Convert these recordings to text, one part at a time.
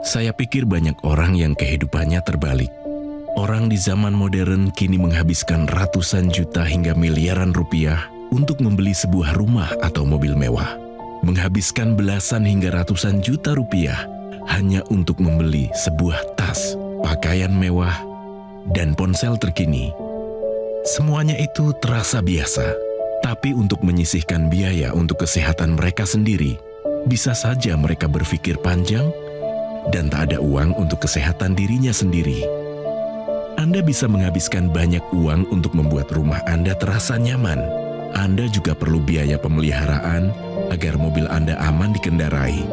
Saya pikir banyak orang yang kehidupannya terbalik. Orang di zaman modern kini menghabiskan ratusan juta hingga miliaran rupiah untuk membeli sebuah rumah atau mobil mewah. Menghabiskan belasan hingga ratusan juta rupiah hanya untuk membeli sebuah tas, pakaian mewah, dan ponsel terkini. Semuanya itu terasa biasa, tapi untuk menyisihkan biaya untuk kesehatan mereka sendiri, bisa saja mereka berpikir panjang dan tak ada uang untuk kesehatan dirinya sendiri. Anda bisa menghabiskan banyak uang untuk membuat rumah Anda terasa nyaman. Anda juga perlu biaya pemeliharaan agar mobil Anda aman dikendarai.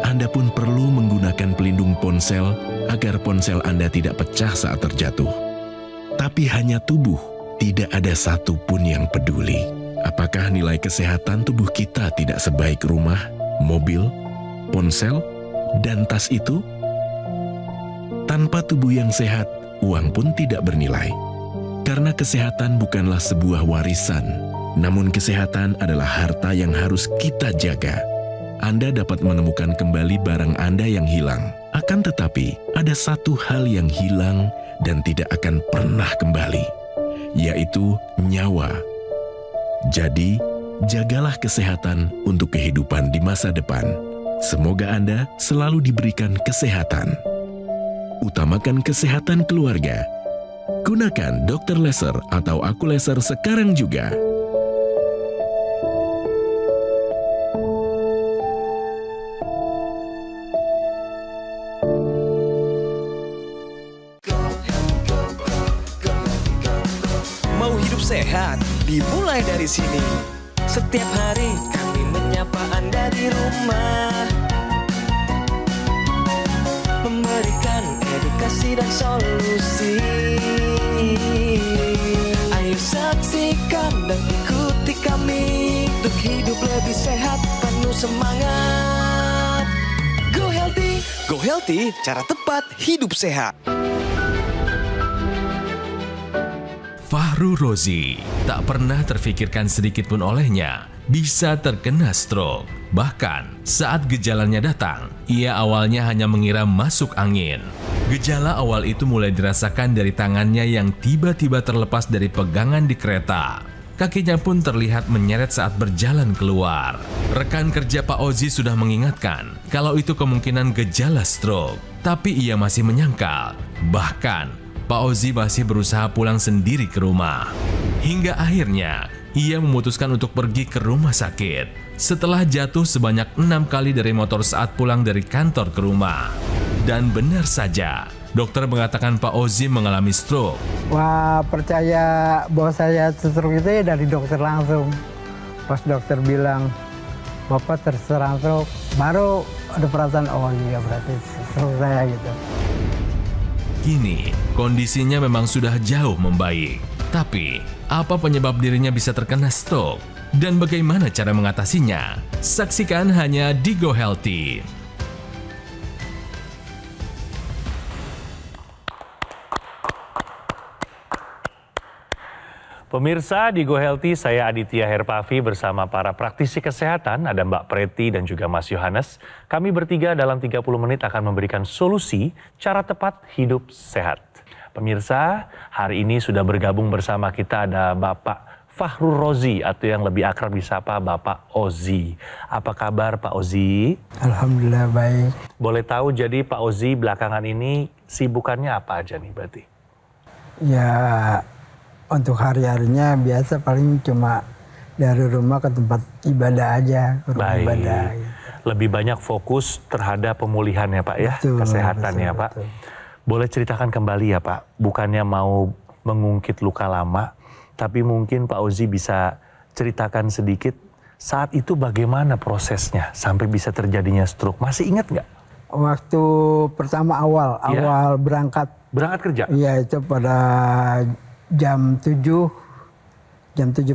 Anda pun perlu menggunakan pelindung ponsel agar ponsel Anda tidak pecah saat terjatuh. Tapi hanya tubuh, tidak ada satupun yang peduli. Apakah nilai kesehatan tubuh kita tidak sebaik rumah, mobil, ponsel, dan tas itu? Tanpa tubuh yang sehat, uang pun tidak bernilai. Karena kesehatan bukanlah sebuah warisan, namun kesehatan adalah harta yang harus kita jaga. Anda dapat menemukan kembali barang Anda yang hilang. Akan tetapi, ada satu hal yang hilang dan tidak akan pernah kembali, yaitu nyawa. Jadi, jagalah kesehatan untuk kehidupan di masa depan. Semoga Anda selalu diberikan kesehatan. Utamakan kesehatan keluarga. Gunakan Dr. Laser atau Aku Laser sekarang juga. Mau hidup sehat, dimulai dari sini. Setiap hari kami menyapa Anda di rumah, memberikan edukasi dan solusi. Ayo saksikan dan ikuti kami untuk hidup lebih sehat, penuh semangat. Go Healthy, cara tepat hidup sehat. Fahru Rozi tak pernah terfikirkan sedikit pun olehnya bisa terkena stroke. Bahkan saat gejalanya datang, ia awalnya hanya mengira masuk angin. Gejala awal itu mulai dirasakan dari tangannya yang tiba-tiba terlepas dari pegangan di kereta. Kakinya pun terlihat menyeret saat berjalan keluar. Rekan kerja Pak Ozi sudah mengingatkan kalau itu kemungkinan gejala stroke, tapi ia masih menyangkal. Bahkan Pak Ozi masih berusaha pulang sendiri ke rumah. Hingga akhirnya, ia memutuskan untuk pergi ke rumah sakit. Setelah jatuh sebanyak 6 kali dari motor saat pulang dari kantor ke rumah. Dan benar saja, dokter mengatakan Pak Ozi mengalami stroke. Wah, percaya bahwa saya stroke itu ya dari dokter langsung. Pas dokter bilang, Bapak terserang stroke, baru ada perasaan, oh iya berarti stroke saya gitu. Kini, kondisinya memang sudah jauh membaik. Tapi, apa penyebab dirinya bisa terkena stroke? Dan bagaimana cara mengatasinya? Saksikan hanya di Go Healthy. Pemirsa di Go Healthy, saya Aditya Herpavi bersama para praktisi kesehatan, ada Mbak Preti dan juga Mas Yohanes. Kami bertiga dalam 30 menit akan memberikan solusi cara tepat hidup sehat. Pemirsa, hari ini sudah bergabung bersama kita ada Bapak Fahru Rozi atau yang lebih akrab disapa Bapak Ozi. Apa kabar Pak Ozi? Alhamdulillah baik. Boleh tahu jadi Pak Ozi belakangan ini sibukannya apa aja nih berarti? Ya, untuk hari-harinya biasa paling cuma dari rumah ke tempat ibadah aja, ke rumah ibadah. Gitu. Lebih banyak fokus terhadap pemulihan ya Pak ya, betul, kesehatan betul, ya Pak. Betul. Boleh ceritakan kembali ya Pak, bukannya mau mengungkit luka lama, tapi mungkin Pak Ozi bisa ceritakan sedikit saat itu bagaimana prosesnya sampai bisa terjadinya stroke. Masih ingat nggak? Waktu pertama awal berangkat. Berangkat kerja? Iya, itu pada jam 7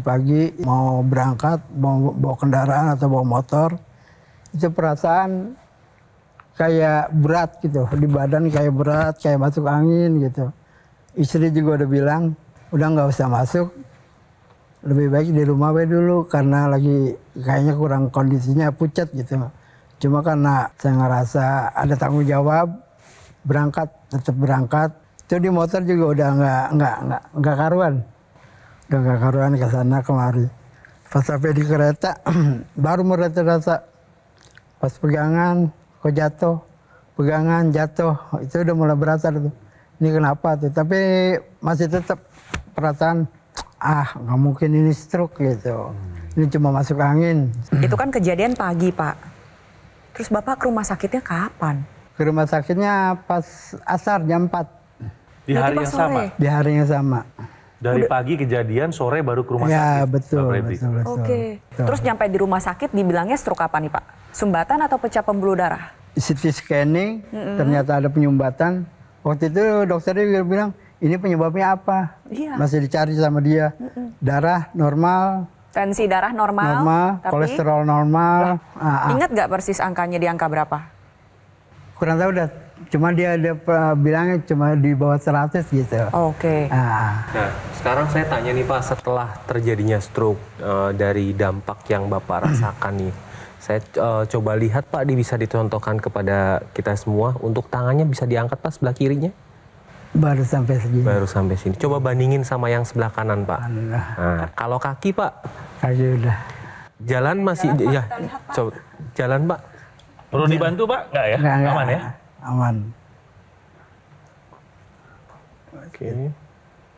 pagi mau berangkat, mau bawa kendaraan atau bawa motor. Itu perasaan kayak berat gitu, di badan kayak berat, kayak masuk angin gitu. Istri juga udah bilang, udah nggak usah masuk, lebih baik di rumah we dulu karena lagi kayaknya kurang kondisinya pucat gitu. Cuma karena saya ngerasa ada tanggung jawab, tetap berangkat. Itu di motor juga udah nggak karuan. Udah nggak karuan ke sana kemari. Pas sampai di kereta, baru merasa pas pegangan, kok jatuh. Pegangan, jatuh. Itu udah mulai berasa tuh. Ini kenapa tuh? Tapi masih tetap perasaan, nggak mungkin ini stroke gitu. Ini cuma masuk angin. Itu kan kejadian pagi, Pak. Terus Bapak ke rumah sakitnya kapan? Ke rumah sakitnya pas asar jam 4. Di hari Berarti yang pas sama? sore? Di hari yang sama. Dari pagi kejadian, sore baru ke rumah sakit? Ya betul, Pak Preti. betul. Oke. Terus nyampe di rumah sakit dibilangnya stroke apa nih, Pak? Sumbatan atau pecah pembuluh darah? CT scanning, ternyata ada penyumbatan. Waktu itu dokternya juga bilang, ini penyebabnya apa? Iya. Masih dicari sama dia. Darah normal, Tensi darah normal, tapi kolesterol normal. ingat nggak persis angkanya di angka berapa? Kurang tahu dah. Cuma dia ada bilangnya cuma di bawah 100 gitu. Oke. Nah, sekarang saya tanya nih Pak, setelah terjadinya stroke dari dampak yang Bapak rasakan nih, saya coba lihat Pak, bisa dicontohkan kepada kita semua untuk tangannya bisa diangkat Pak sebelah kirinya. Baru sampai segini. Baru sampai sini. Coba bandingin sama yang sebelah kanan Pak. Nah, kalau kaki Pak, Kaki udah. jalan masih ya. Coba jalan Pak. Perlu dibantu Pak? Nggak ya? Nggak. Aman ya? Aman. Oke.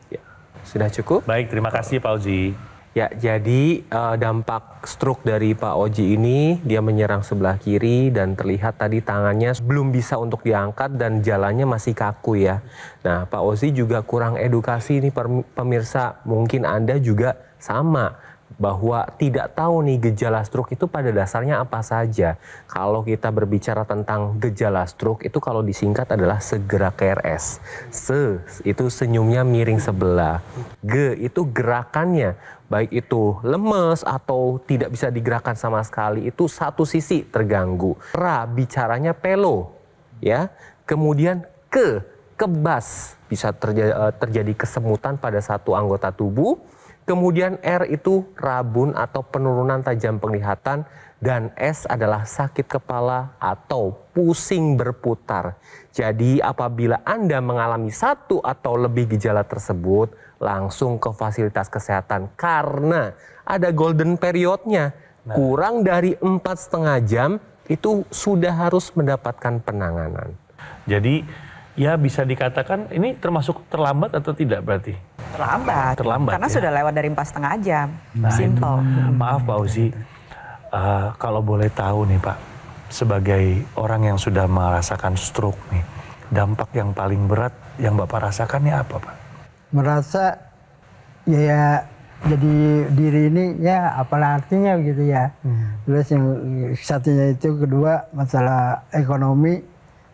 Ya, sudah cukup? Baik, terima kasih Pak Oji. Ya, jadi dampak stroke dari Pak Oji ini, dia menyerang sebelah kiri dan terlihat tadi tangannya belum bisa untuk diangkat dan jalannya masih kaku ya. Nah, Pak Oji juga kurang edukasi nih pemirsa, mungkin Anda juga sama. Bahwa tidak tahu nih gejala stroke itu pada dasarnya apa saja. Kalau kita berbicara tentang gejala stroke itu kalau disingkat adalah segera KRS. Se itu senyumnya miring sebelah. G itu gerakannya, baik itu lemes atau tidak bisa digerakkan sama sekali, itu satu sisi terganggu. Ra bicaranya pelo, ya. Kemudian kebas, bisa terjadi kesemutan pada satu anggota tubuh. Kemudian R itu rabun atau penurunan tajam penglihatan, dan S adalah sakit kepala atau pusing berputar. Jadi apabila Anda mengalami satu atau lebih gejala tersebut, langsung ke fasilitas kesehatan karena ada golden periodnya. Kurang dari 4,5 jam itu sudah harus mendapatkan penanganan. Jadi ya bisa dikatakan ini termasuk terlambat atau tidak berarti? Terlambat Karena ya? sudah lewat dari 4,5 jam. Nah, Simple. Maaf Pak Ozi, kalau boleh tahu nih Pak, sebagai orang yang sudah merasakan stroke nih, dampak yang paling berat yang Bapak rasakannya apa Pak? Merasa ya jadi diri ini ya apalah artinya gitu ya. Terus yang satunya itu, kedua masalah ekonomi,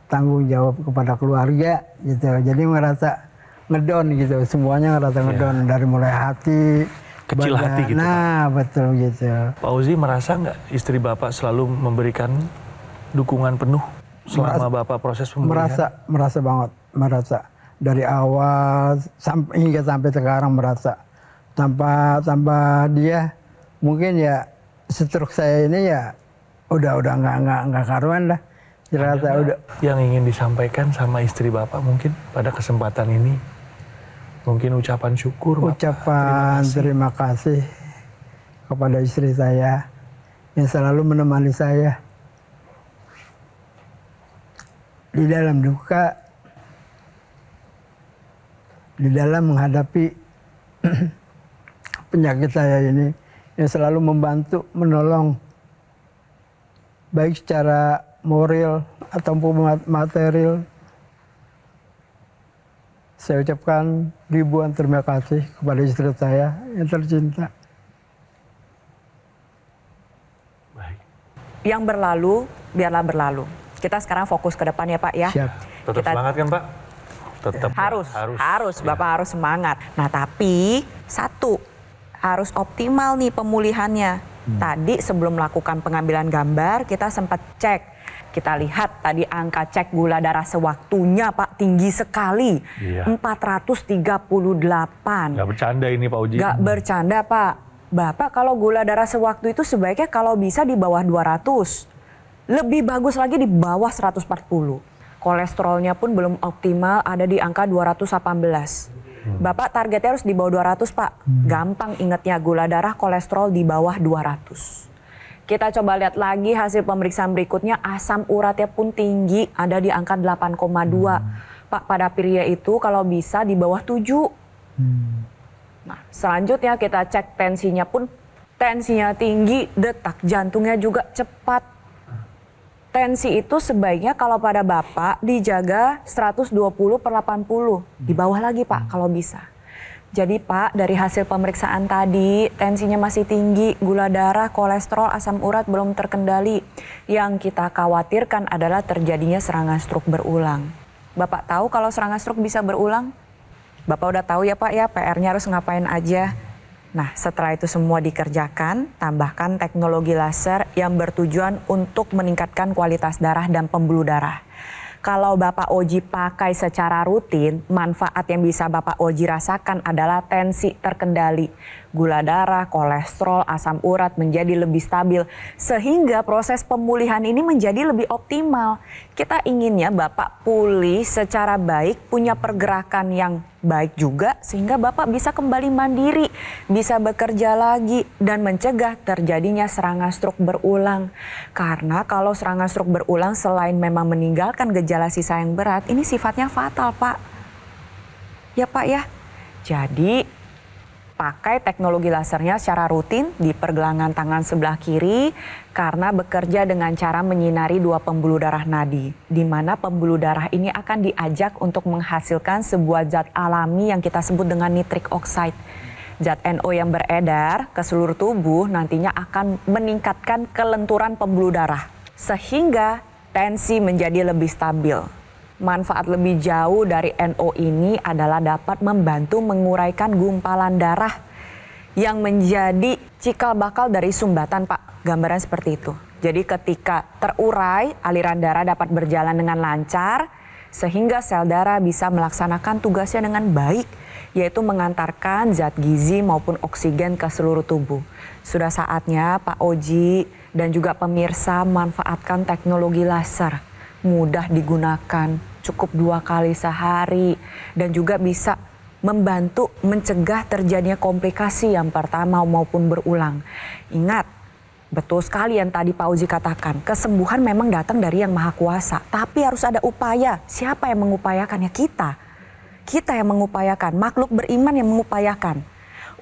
tanggung jawab kepada keluarga gitu. Jadi merasa ngedon gitu, semuanya ngerasa ngedon dari mulai hati, Kecil hati gitu, Nah, betul gitu. Pak Ozi merasa nggak istri Bapak selalu memberikan dukungan penuh selama Bapak proses pemulihan? Merasa banget, merasa dari awal hingga sampai sekarang merasa. Tanpa dia mungkin ya stroke saya ini ya udah nggak karuan lah. Dirasa udah. Yang ingin disampaikan sama istri Bapak mungkin pada kesempatan ini? Mungkin ucapan syukur Bapak. Ucapan terima kasih kepada istri saya yang selalu menemani saya di dalam duka, di dalam menghadapi penyakit saya ini, yang selalu membantu, menolong, baik secara moral ataupun material. Saya ucapkan ribuan terima kasih kepada istri saya yang tercinta. Baik. Yang berlalu, biarlah berlalu. Kita sekarang fokus ke depan ya Pak ya. Siap. Tetap semangat kan Pak? Tetap Harus, Bapak harus semangat. Nah tapi satu, harus optimal nih pemulihannya. Tadi sebelum melakukan pengambilan gambar kita sempat cek. Kita lihat tadi angka cek gula darah sewaktunya Pak tinggi sekali. Iya. 438. Nggak bercanda ini Pak Oji. Nggak bercanda Pak. Bapak kalau gula darah sewaktu itu sebaiknya kalau bisa di bawah 200. Lebih bagus lagi di bawah 140. Kolesterolnya pun belum optimal, ada di angka 218. Bapak targetnya harus di bawah 200, Pak. Gampang ingetnya, gula darah, kolesterol di bawah 200. Kita coba lihat lagi hasil pemeriksaan berikutnya, asam uratnya pun tinggi, ada di angka 8,2. Pak, pada pria itu kalau bisa di bawah 7. Nah, selanjutnya kita cek tensinya pun, tensinya tinggi, detak jantungnya juga cepat. Tensi itu sebaiknya kalau pada Bapak dijaga 120/80. Di bawah lagi, Pak, kalau bisa. Jadi Pak, dari hasil pemeriksaan tadi, tensinya masih tinggi, gula darah, kolesterol, asam urat belum terkendali. Yang kita khawatirkan adalah terjadinya serangan stroke berulang. Bapak tahu kalau serangan stroke bisa berulang? Bapak udah tahu ya Pak ya, PR-nya harus ngapain aja. Nah, setelah itu semua dikerjakan, tambahkan teknologi laser yang bertujuan untuk meningkatkan kualitas darah dan pembuluh darah. Kalau Bapak Oji pakai secara rutin, manfaat yang bisa Bapak Oji rasakan adalah tensi terkendali. Gula darah, kolesterol, asam urat menjadi lebih stabil. Sehingga proses pemulihan ini menjadi lebih optimal. Kita inginnya Bapak pulih secara baik, punya pergerakan yang baik juga, sehingga Bapak bisa kembali mandiri, bisa bekerja lagi, dan mencegah terjadinya serangan stroke berulang. Karena kalau serangan stroke berulang selain memang meninggalkan gejala sisa yang berat, ini sifatnya fatal, Pak. Ya Pak ya. Jadi pakai teknologi lasernya secara rutin di pergelangan tangan sebelah kiri karena bekerja dengan cara menyinari dua pembuluh darah nadi, di mana pembuluh darah ini akan diajak untuk menghasilkan sebuah zat alami yang kita sebut dengan nitric oxide. Zat NO yang beredar ke seluruh tubuh nantinya akan meningkatkan kelenturan pembuluh darah sehingga tensi menjadi lebih stabil. Manfaat lebih jauh dari NO ini adalah dapat membantu menguraikan gumpalan darah yang menjadi cikal bakal dari sumbatan, Pak. Gambaran seperti itu. Jadi ketika terurai, aliran darah dapat berjalan dengan lancar sehingga sel darah bisa melaksanakan tugasnya dengan baik, yaitu mengantarkan zat gizi maupun oksigen ke seluruh tubuh. Sudah saatnya Pak Oji dan juga pemirsa manfaatkan teknologi laser. Mudah digunakan, cukup 2 kali sehari, dan juga bisa membantu mencegah terjadinya komplikasi yang pertama maupun berulang. Ingat, betul sekali yang tadi Pak Oji katakan, kesembuhan memang datang dari Yang Maha Kuasa, tapi harus ada upaya. Siapa yang mengupayakan? Ya kita. Kita yang mengupayakan, makhluk beriman yang mengupayakan.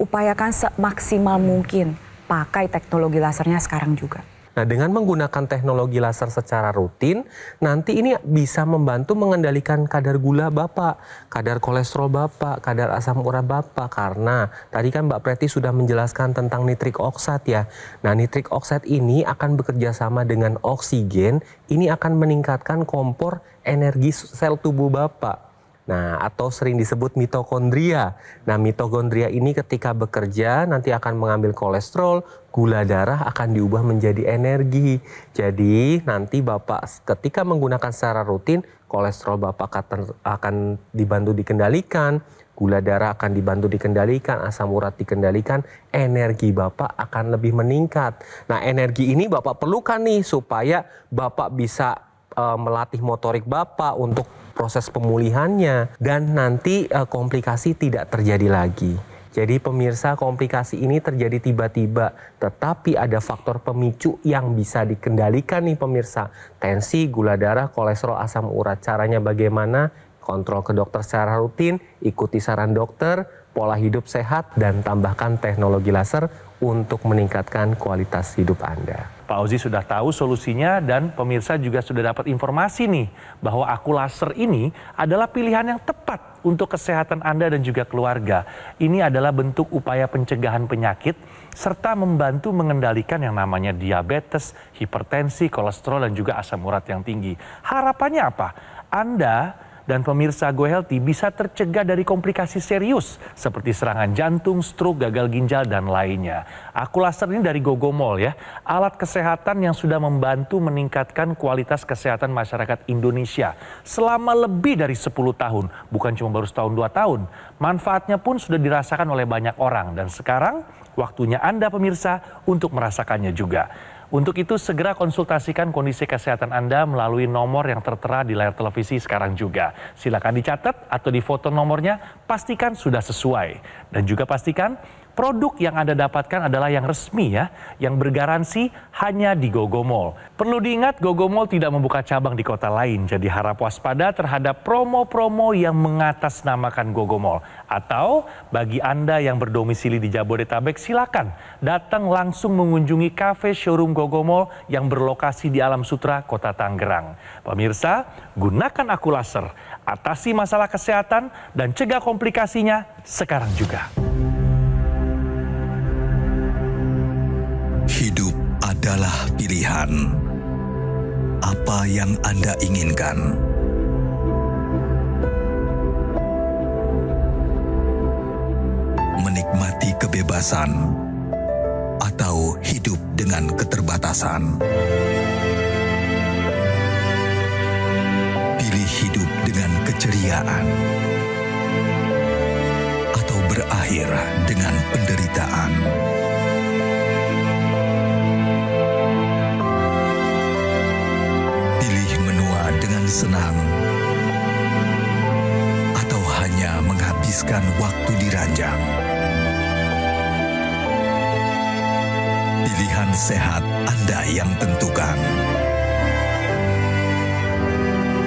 Upayakan semaksimal mungkin, pakai teknologi lasernya sekarang juga. Nah, dengan menggunakan teknologi laser secara rutin, nanti ini bisa membantu mengendalikan kadar gula Bapak, kadar kolesterol Bapak, kadar asam urat Bapak. Karena tadi kan Mbak Preti sudah menjelaskan tentang nitric oxide ya. Nah, nitric oxide ini akan bekerja sama dengan oksigen, ini akan meningkatkan kompor energi sel tubuh Bapak. Nah, atau sering disebut mitokondria. Nah, mitokondria ini ketika bekerja nanti akan mengambil kolesterol, gula darah akan diubah menjadi energi. Jadi, nanti Bapak ketika menggunakan secara rutin, kolesterol Bapak akan dibantu dikendalikan, gula darah akan dibantu dikendalikan, asam urat dikendalikan, energi Bapak akan lebih meningkat. Nah, energi ini Bapak perlukan nih supaya Bapak bisa melatih motorik Bapak untuk proses pemulihannya dan nanti komplikasi tidak terjadi lagi. Jadi pemirsa, komplikasi ini terjadi tiba-tiba, tetapi ada faktor pemicu yang bisa dikendalikan nih pemirsa. Tensi, gula darah, kolesterol, asam urat. Caranya bagaimana? Kontrol ke dokter secara rutin, ikuti saran dokter, pola hidup sehat, dan tambahkan teknologi laser untuk meningkatkan kualitas hidup Anda. Pak Oji sudah tahu solusinya dan pemirsa juga sudah dapat informasi nih bahwa Aku Laser ini adalah pilihan yang tepat untuk kesehatan Anda dan juga keluarga. Ini adalah bentuk upaya pencegahan penyakit serta membantu mengendalikan yang namanya diabetes, hipertensi, kolesterol dan juga asam urat yang tinggi. Harapannya apa? Anda dan pemirsa Go Healthy bisa tercegah dari komplikasi serius seperti serangan jantung, stroke, gagal ginjal, dan lainnya. Aku Laser ini dari Gogomol ya, alat kesehatan yang sudah membantu meningkatkan kualitas kesehatan masyarakat Indonesia selama lebih dari 10 tahun, bukan cuma baru setahun 2 tahun. Manfaatnya pun sudah dirasakan oleh banyak orang dan sekarang waktunya Anda pemirsa untuk merasakannya juga. Untuk itu segera konsultasikan kondisi kesehatan Anda melalui nomor yang tertera di layar televisi sekarang juga. Silakan dicatat atau difoto nomornya, pastikan sudah sesuai. Dan juga pastikan produk yang Anda dapatkan adalah yang resmi ya, yang bergaransi hanya di Gogomall. Perlu diingat, Gogomall tidak membuka cabang di kota lain, jadi harap waspada terhadap promo-promo yang mengatasnamakan Gogomall. Atau bagi Anda yang berdomisili di Jabodetabek, silakan datang langsung mengunjungi kafe showroom Gogomall yang berlokasi di Alam Sutra, Kota Tangerang. Pemirsa, gunakan Akulaser, atasi masalah kesehatan dan cegah komplikasinya sekarang juga. Hidup adalah pilihan. Apa yang Anda inginkan? Menikmati kebebasan atau hidup dengan keterbatasan? Pilih hidup dengan keceriaan atau berakhir dengan penderitaan? Senang atau hanya menghabiskan waktu di ranjang? Pilihan sehat Anda yang tentukan.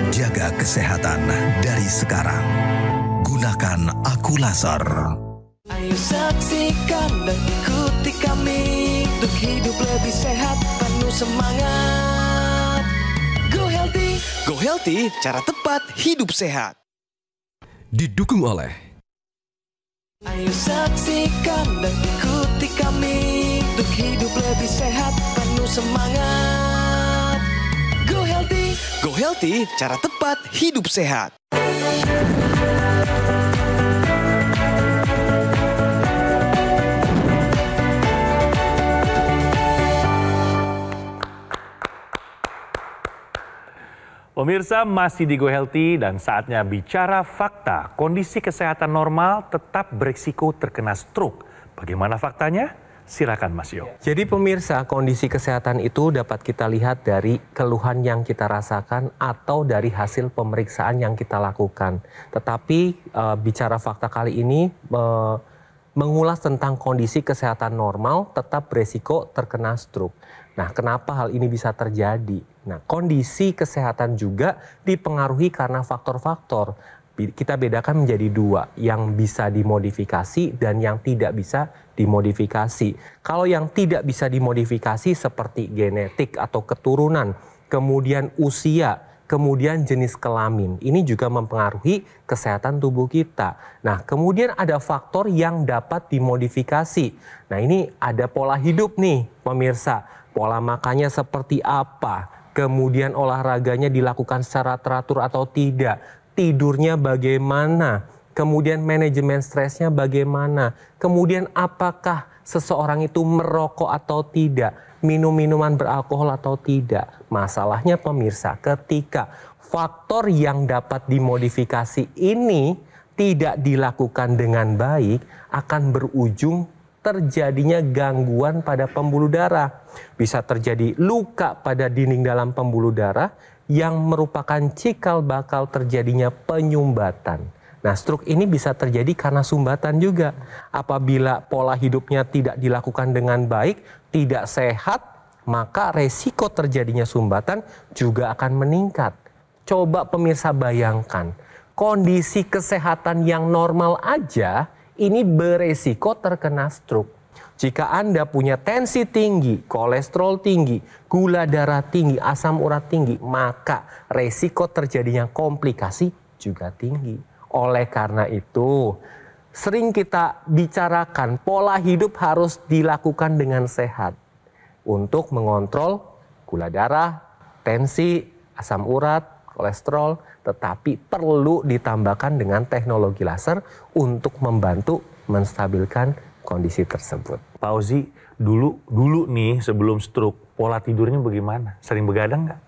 Jaga kesehatan dari sekarang. Gunakan Akulaser. Ayo saksikan dan ikuti kami untuk hidup lebih sehat, penuh semangat. Go Healthy. Go Healthy, cara tepat hidup sehat. Didukung oleh Ayo saksikan dan ikuti kami untuk hidup lebih sehat, penuh semangat. Go Healthy. Go Healthy, cara tepat hidup sehat. Pemirsa, masih di Go Healthy dan saatnya bicara fakta. Kondisi kesehatan normal tetap berisiko terkena stroke. Bagaimana faktanya? Silakan Mas Yo. Jadi pemirsa, kondisi kesehatan itu dapat kita lihat dari keluhan yang kita rasakan atau dari hasil pemeriksaan yang kita lakukan. Tetapi bicara fakta kali ini mengulas tentang kondisi kesehatan normal tetap berisiko terkena stroke. Nah, kenapa hal ini bisa terjadi? Nah, kondisi kesehatan juga dipengaruhi karena faktor-faktor. Kita bedakan menjadi dua, yang bisa dimodifikasi dan yang tidak bisa dimodifikasi. Kalau yang tidak bisa dimodifikasi seperti genetik atau keturunan, kemudian usia, kemudian jenis kelamin. Ini juga mempengaruhi kesehatan tubuh kita. Nah, kemudian ada faktor yang dapat dimodifikasi. Nah, ini ada pola hidup nih, pemirsa. Pola makannya seperti apa? Kemudian olahraganya dilakukan secara teratur atau tidak? Tidurnya bagaimana? Kemudian manajemen stresnya bagaimana? Kemudian apakah seseorang itu merokok atau tidak? Minum minuman beralkohol atau tidak? Masalahnya pemirsa, ketika faktor yang dapat dimodifikasi ini tidak dilakukan dengan baik, akan berujung terjadinya gangguan pada pembuluh darah. Bisa terjadi luka pada dinding dalam pembuluh darah yang merupakan cikal bakal terjadinya penyumbatan. Nah, stroke ini bisa terjadi karena sumbatan juga. Apabila pola hidupnya tidak dilakukan dengan baik, tidak sehat, maka resiko terjadinya sumbatan juga akan meningkat. Coba pemirsa bayangkan, kondisi kesehatan yang normal aja ini beresiko terkena stroke. Jika Anda punya tensi tinggi, kolesterol tinggi, gula darah tinggi, asam urat tinggi, maka resiko terjadinya komplikasi juga tinggi. Oleh karena itu, sering kita bicarakan pola hidup harus dilakukan dengan sehat untuk mengontrol gula darah, tensi, asam urat, kolesterol, tetapi perlu ditambahkan dengan teknologi laser untuk membantu menstabilkan kondisi tersebut. Pak Ozi, dulu nih sebelum stroke, pola tidurnya bagaimana? Sering begadang nggak?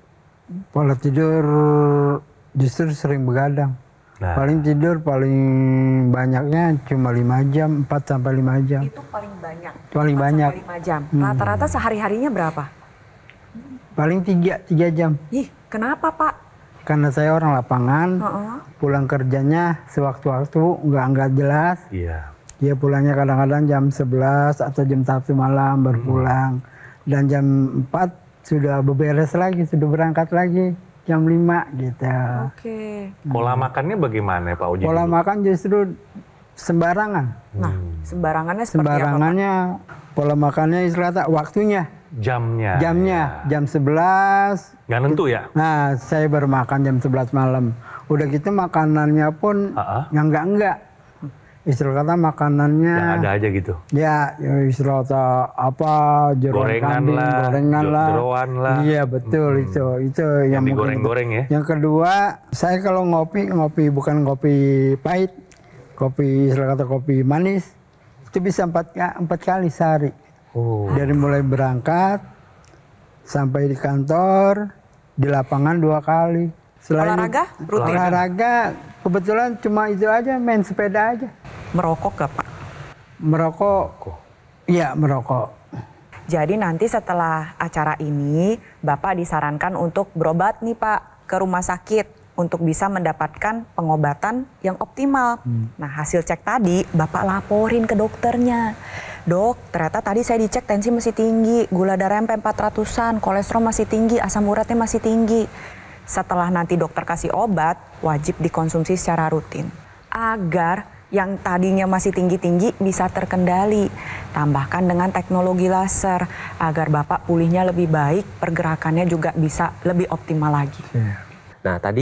Pola tidur justru sering begadang. Nah. Paling banyaknya cuma 5 jam, 4 sampai 5 jam. Itu paling banyak. Paling 4 banyak. sampai 5 jam. Rata-rata sehari-harinya berapa? Paling 3 jam. Ih, kenapa Pak? Karena saya orang lapangan, pulang kerjanya sewaktu-waktu nggak jelas. Iya. Dia pulangnya kadang-kadang jam 11 atau jam 1 malam baru pulang. Dan jam 4 sudah beberes lagi, sudah berangkat lagi. Jam 5 gitu. Oke. Pola makannya bagaimana Pak Oji? Pola makan justru sembarangan. Nah, sembarangannya seperti Sembarangannya, pola makannya istilahnya waktunya. Jamnya. Jam 11. Nggak nentu ya? Nah, saya baru makan jam 11 malam. Udah gitu makanannya pun yang enggak. Istilah kata makanannya Yang ada aja gitu. ya istilah kata apa jeroan kambing, gorengan lah, jeroan lah. Iya betul itu yang digoreng-goreng ya. Yang kedua, saya kalau ngopi bukan ngopi pahit, kopi istilah kata kopi manis itu bisa 4 kali sehari. Dari mulai berangkat sampai di kantor, di lapangan 2 kali. Selain olahraga? Rutin? Olahraga kebetulan cuma itu aja, main sepeda aja. Merokok gak Pak? Merokok? Iya merokok. Jadi nanti setelah acara ini, Bapak disarankan untuk berobat nih Pak ke rumah sakit untuk bisa mendapatkan pengobatan yang optimal. Nah hasil cek tadi Bapak laporin ke dokternya. Dok, ternyata tadi saya dicek tensi masih tinggi, gula darah sampai 400-an, kolesterol masih tinggi, asam uratnya masih tinggi. Setelah nanti dokter kasih obat, wajib dikonsumsi secara rutin. Agar yang tadinya masih tinggi-tinggi bisa terkendali. Tambahkan dengan teknologi laser agar Bapak pulihnya lebih baik, pergerakannya juga bisa lebih optimal lagi. Nah, tadi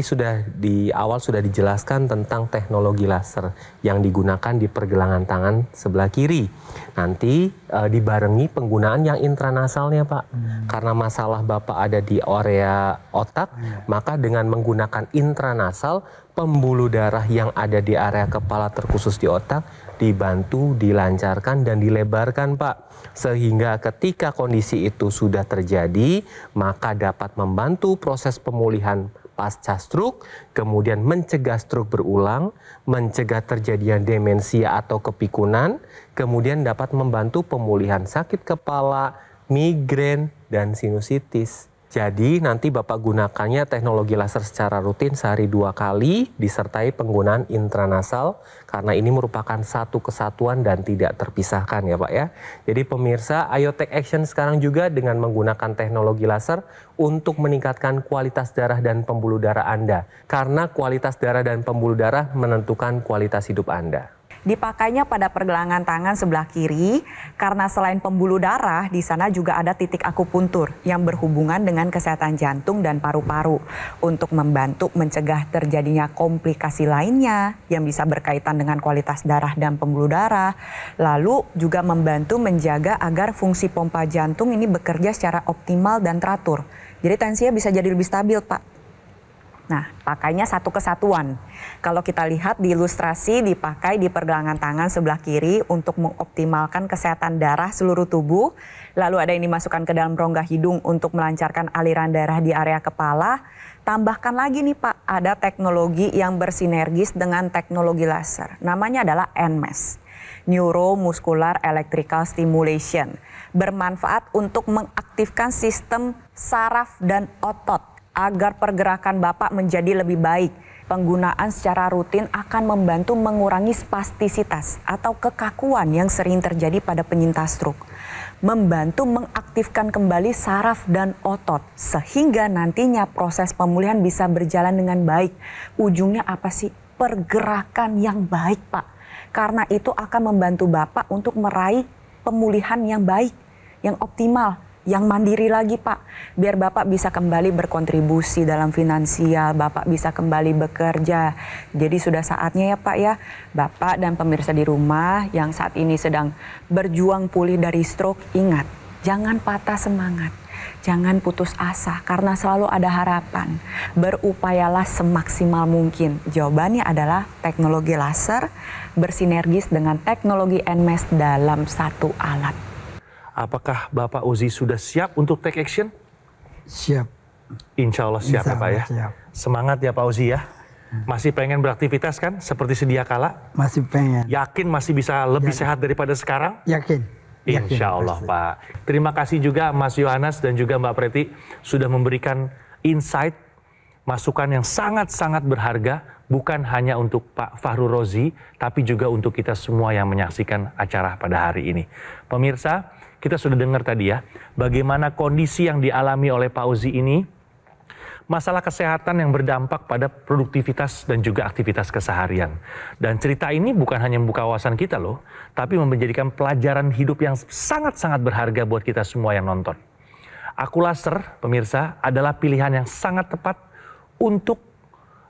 di awal sudah dijelaskan tentang teknologi laser yang digunakan di pergelangan tangan sebelah kiri. Nanti dibarengi penggunaan yang intranasalnya, Pak. Karena masalah Bapak ada di area otak, maka dengan menggunakan intranasal, pembuluh darah yang ada di area kepala terkhusus di otak dibantu, dilancarkan, dan dilebarkan, Pak. Sehingga ketika kondisi itu sudah terjadi, maka dapat membantu proses pemulihan pasca stroke, kemudian mencegah stroke berulang, mencegah terjadinya demensia atau kepikunan, kemudian dapat membantu pemulihan sakit kepala, migrain, dan sinusitis. Jadi nanti Bapak gunakannya teknologi laser secara rutin sehari 2 kali disertai penggunaan intranasal karena ini merupakan satu kesatuan dan tidak terpisahkan ya Pak ya. Jadi pemirsa, ayo take action sekarang juga dengan menggunakan teknologi laser untuk meningkatkan kualitas darah dan pembuluh darah Anda. Karena kualitas darah dan pembuluh darah menentukan kualitas hidup Anda. Dipakainya pada pergelangan tangan sebelah kiri karena selain pembuluh darah di sana juga ada titik akupuntur yang berhubungan dengan kesehatan jantung dan paru-paru untuk membantu mencegah terjadinya komplikasi lainnya yang bisa berkaitan dengan kualitas darah dan pembuluh darah, lalu juga membantu menjaga agar fungsi pompa jantung ini bekerja secara optimal dan teratur. Jadi tensinya bisa jadi lebih stabil, Pak. Nah, pakainya satu kesatuan. Kalau kita lihat di ilustrasi dipakai di pergelangan tangan sebelah kiri untuk mengoptimalkan kesehatan darah seluruh tubuh. Lalu ada yang dimasukkan ke dalam rongga hidung untuk melancarkan aliran darah di area kepala. Tambahkan lagi nih Pak, ada teknologi yang bersinergis dengan teknologi laser. Namanya adalah NMES, Neuromuscular Electrical Stimulation. Bermanfaat untuk mengaktifkan sistem saraf dan otot agar pergerakan Bapak menjadi lebih baik. Penggunaan secara rutin akan membantu mengurangi spastisitas atau kekakuan yang sering terjadi pada penyintas stroke. Membantu mengaktifkan kembali saraf dan otot sehingga nantinya proses pemulihan bisa berjalan dengan baik. Ujungnya apa sih? Pergerakan yang baik, Pak. Karena itu akan membantu Bapak untuk meraih pemulihan yang baik, yang optimal, yang mandiri lagi Pak, biar Bapak bisa kembali berkontribusi dalam finansial, Bapak bisa kembali bekerja. Jadi sudah saatnya ya Pak ya, Bapak dan pemirsa di rumah yang saat ini sedang berjuang pulih dari stroke, ingat, jangan patah semangat, jangan putus asa karena selalu ada harapan. Berupayalah semaksimal mungkin. Jawabannya adalah teknologi laser bersinergis dengan teknologi NMES dalam satu alat. Apakah Bapak Ozi sudah siap untuk take action? Siap. Insya Allah siap ya Pak ya. Siap. Semangat ya Pak Ozi ya. Masih pengen beraktivitas kan seperti sedia kala? Masih pengen. Yakin masih bisa lebih sehat daripada sekarang? Yakin. Insya Allah Pak. Terima kasih juga Mas Yohanes dan juga Mbak Preti sudah memberikan insight, masukan yang sangat-sangat berharga, bukan hanya untuk Pak Fahru Rozi, tapi juga untuk kita semua yang menyaksikan acara pada hari ini. Pemirsa, kita sudah dengar tadi ya, bagaimana kondisi yang dialami oleh Pak Ozi ini, masalah kesehatan yang berdampak pada produktivitas dan juga aktivitas keseharian. Dan cerita ini bukan hanya membuka wawasan kita loh, tapi menjadikan pelajaran hidup yang sangat-sangat berharga buat kita semua yang nonton. Akulaser, pemirsa, adalah pilihan yang sangat tepat untuk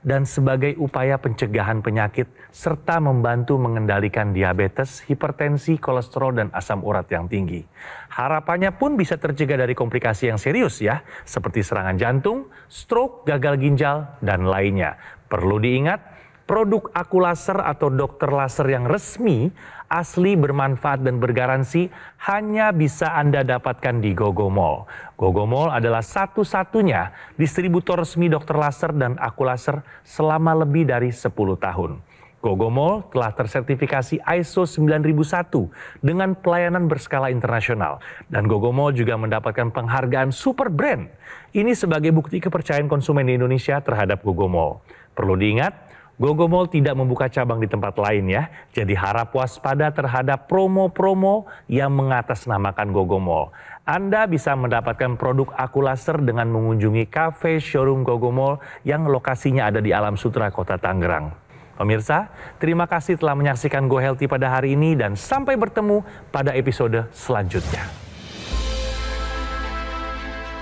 dan sebagai upaya pencegahan penyakit serta membantu mengendalikan diabetes, hipertensi, kolesterol, dan asam urat yang tinggi. Harapannya pun bisa tercegah dari komplikasi yang serius ya, seperti serangan jantung, stroke, gagal ginjal, dan lainnya. Perlu diingat, produk Akulaser atau dokter laser yang resmi, asli, bermanfaat, dan bergaransi hanya bisa Anda dapatkan di Gogomall. Gogomall adalah satu-satunya distributor resmi dokter laser dan Akulaser selama lebih dari 10 tahun. Gogomall telah tersertifikasi ISO 9001 dengan pelayanan berskala internasional. Dan Gogomall juga mendapatkan penghargaan Super Brand. Ini sebagai bukti kepercayaan konsumen di Indonesia terhadap Gogomall. Perlu diingat, Gogomall tidak membuka cabang di tempat lain ya. Jadi harap waspada terhadap promo-promo yang mengatasnamakan Gogomall. Anda bisa mendapatkan produk Akulaser dengan mengunjungi kafe showroom Gogomall yang lokasinya ada di Alam Sutra, Kota Tangerang. Pemirsa, terima kasih telah menyaksikan Go Healthy pada hari ini dan sampai bertemu pada episode selanjutnya.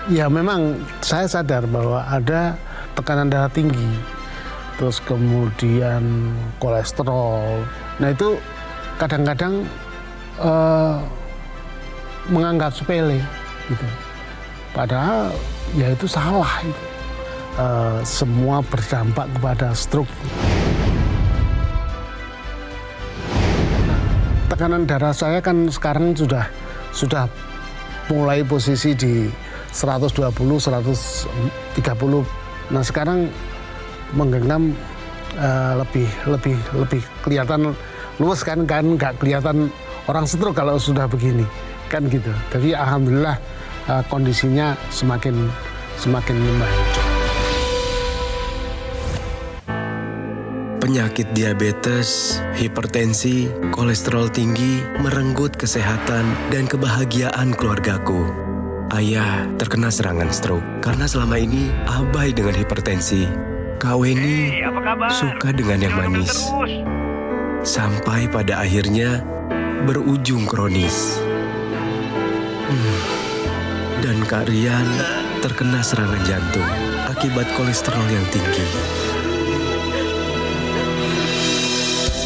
Ya memang saya sadar bahwa ada tekanan darah tinggi, terus kemudian kolesterol. Nah itu kadang-kadang menganggap sepele gitu. Padahal ya itu salah itu. Semua berdampak kepada stroke. Tekanan darah saya kan sekarang sudah mulai posisi di 120, 130. Nah sekarang menggenggam lebih kelihatan luas kan nggak kelihatan orang stroke kalau sudah begini kan gitu. Jadi alhamdulillah kondisinya semakin membaik. Penyakit diabetes, hipertensi, kolesterol tinggi merenggut kesehatan dan kebahagiaan keluargaku. Ayah terkena serangan stroke karena selama ini abai dengan hipertensi. Kak Weni suka dengan yang manis. Sampai pada akhirnya berujung kronis. Dan Kak Rian terkena serangan jantung akibat kolesterol yang tinggi.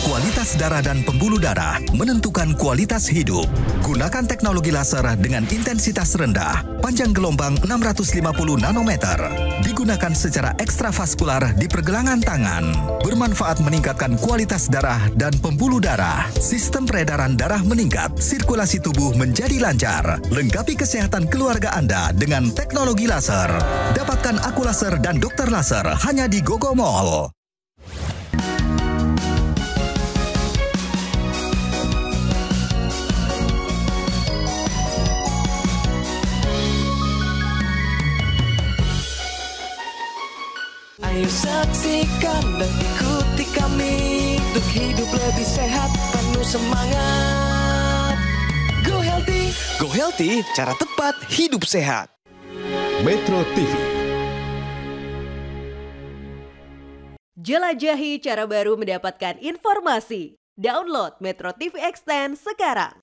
Kualitas darah dan pembuluh darah menentukan kualitas hidup. Gunakan teknologi laser dengan intensitas rendah, panjang gelombang 650 nanometer. Digunakan secara ekstravaskular di pergelangan tangan. Bermanfaat meningkatkan kualitas darah dan pembuluh darah. Sistem peredaran darah meningkat, sirkulasi tubuh menjadi lancar. Lengkapi kesehatan keluarga Anda dengan teknologi laser. Dapatkan Akulaser dan dokter laser hanya di Gogomall. Ayo saksikan dan ikuti kami untuk hidup lebih sehat, penuh semangat. Go Healthy, cara tepat hidup sehat. Metro TV. Jelajahi cara baru mendapatkan informasi. Download Metro TV Extend sekarang.